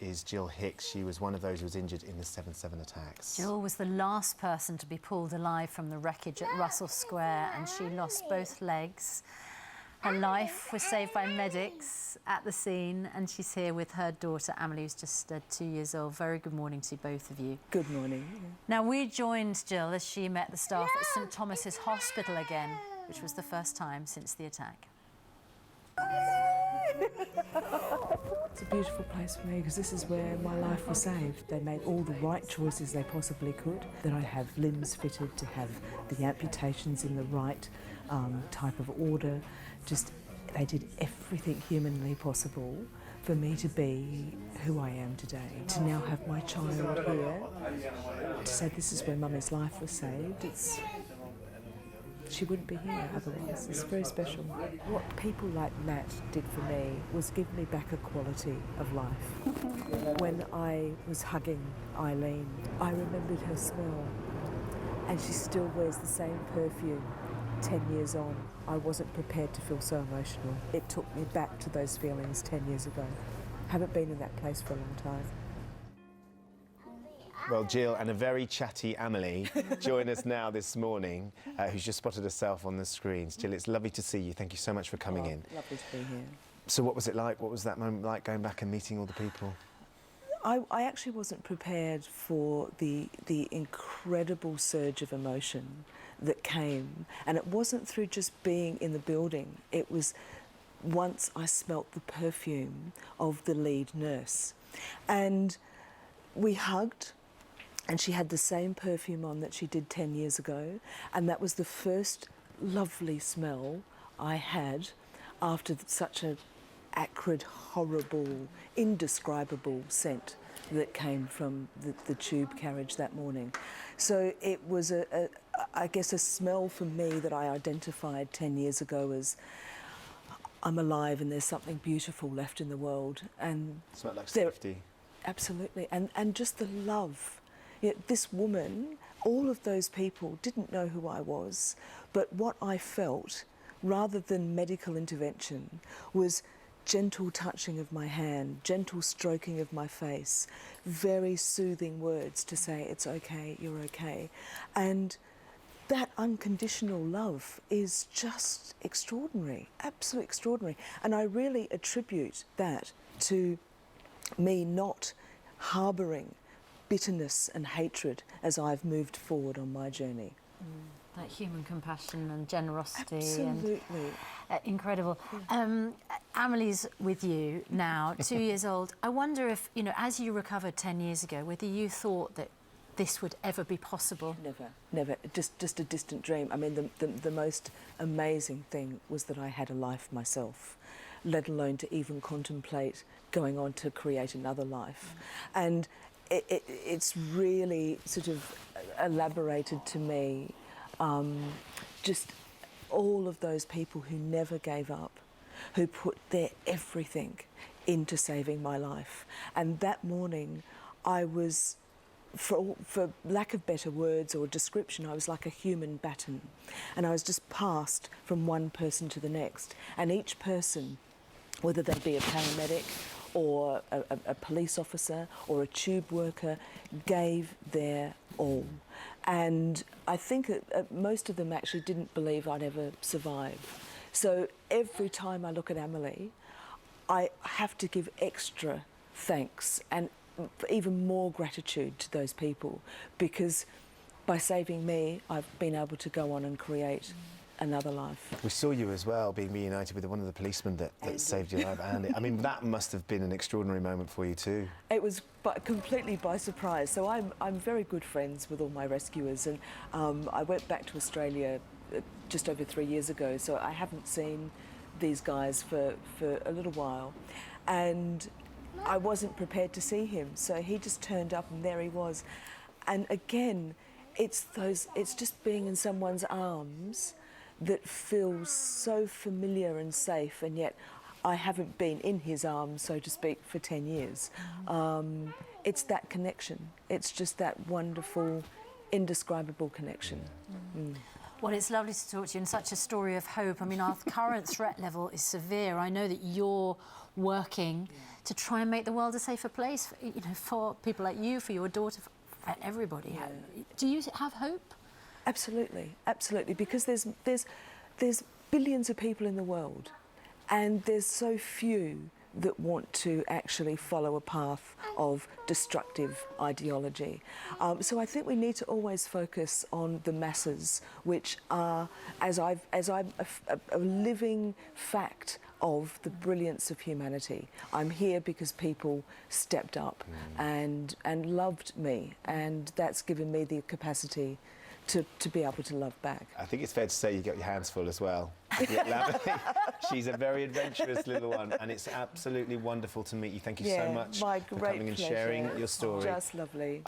Is Gill Hicks. She was one of those who was injured in the 7/7 attacks. Gill was the last person to be pulled alive from the wreckage at Russell Square, and she lost both legs. Her life was saved by medics at the scene, and she's here with her daughter Amelie, who's just 2 years old. Very good morning to both of you. Good morning. Now, we joined Gill as she met the staff at St Thomas's Hospital again, which was the first time since the attack. It's a beautiful place for me because this is where my life was saved. They made all the right choices they possibly could, that I have limbs fitted, to have the amputations in the right type of order. Just, they did everything humanly possible for me to be who I am today. To now have my child here, to say this is where Mummy's life was saved, she wouldn't be here otherwise. It's very special. What people like Matt did for me was give me back a quality of life. When I was hugging Eileen, I remembered her smell, and she still wears the same perfume 10 years on. I wasn't prepared to feel so emotional. It took me back to those feelings 10 years ago. Haven't been in that place for a long time. Well, Gill and a very chatty Amelie join us now this morning, who's just spotted herself on the screens. Gill, it's lovely to see you. Thank you so much for coming in. Lovely to be here. So what was it like? What was that moment like, going back and meeting all the people? I actually wasn't prepared for the incredible surge of emotion that came. And it wasn't through just being in the building. It was once I smelt the perfume of the lead nurse. And we hugged. And she had the same perfume on that she did 10 years ago. And that was the first lovely smell I had after such an acrid, horrible, indescribable scent that came from the tube carriage that morning. So it was, I guess, a smell for me that I identified 10 years ago as I'm alive and there's something beautiful left in the world. And smelled like safety. Absolutely. And just the love. This woman, all of those people didn't know who I was, but what I felt, rather than medical intervention, was gentle touching of my hand, gentle stroking of my face, very soothing words to say, it's okay, you're okay. And that unconditional love is just extraordinary, absolutely extraordinary. And I really attribute that to me not harbouring bitterness and hatred as I've moved forward on my journey. That human compassion and generosity. Absolutely. And, incredible. Yeah. Amelie's with you now, 2 years old. I wonder if, you know, as you recovered 10 years ago, whether you thought that this would ever be possible? Never, never. Just a distant dream. I mean, the most amazing thing was that I had a life myself, let alone to even contemplate going on to create another life. And it's really sort of elaborated to me just all of those people who never gave up, who put their everything into saving my life. And that morning I was, for lack of better words or description, I was like a human baton, and I was just passed from one person to the next, and each person, whether they be a paramedic or a police officer or a tube worker, gave their all. And I think most of them actually didn't believe I'd ever survive. So every time I look at Amelie, I have to give extra thanks and even more gratitude to those people, because by saving me, I've been able to go on and create another life. We saw you as well being reunited with one of the policemen that saved your life, Andy. I mean, that must have been an extraordinary moment for you too. It was completely by surprise. So I'm very good friends with all my rescuers, and I went back to Australia just over 3 years ago, so I haven't seen these guys for a little while, and I wasn't prepared to see him, so he just turned up and there he was. And again, it's just being in someone's arms that feels so familiar and safe, and yet I haven't been in his arms, so to speak, for 10 years. It's that connection. It's just that wonderful, indescribable connection. Well, it's lovely to talk to you, and such a story of hope. I mean, our current threat level is severe. I know that you're working to try and make the world a safer place, for, you know, for people like you, for your daughter, for everybody. Yeah. Do you have hope? Absolutely, absolutely, because there's billions of people in the world, and there's so few that want to actually follow a path of destructive ideology. So I think we need to always focus on the masses, which are, as I'm a living fact of the brilliance of humanity. I'm here because people stepped up and loved me, and that's given me the capacity to be able to love back. I think it's fair to say you got your hands full as well. Yeah, she's a very adventurous little one, and it's absolutely wonderful to meet you. Thank you so much my for great coming and pleasure. sharing your story. Just lovely.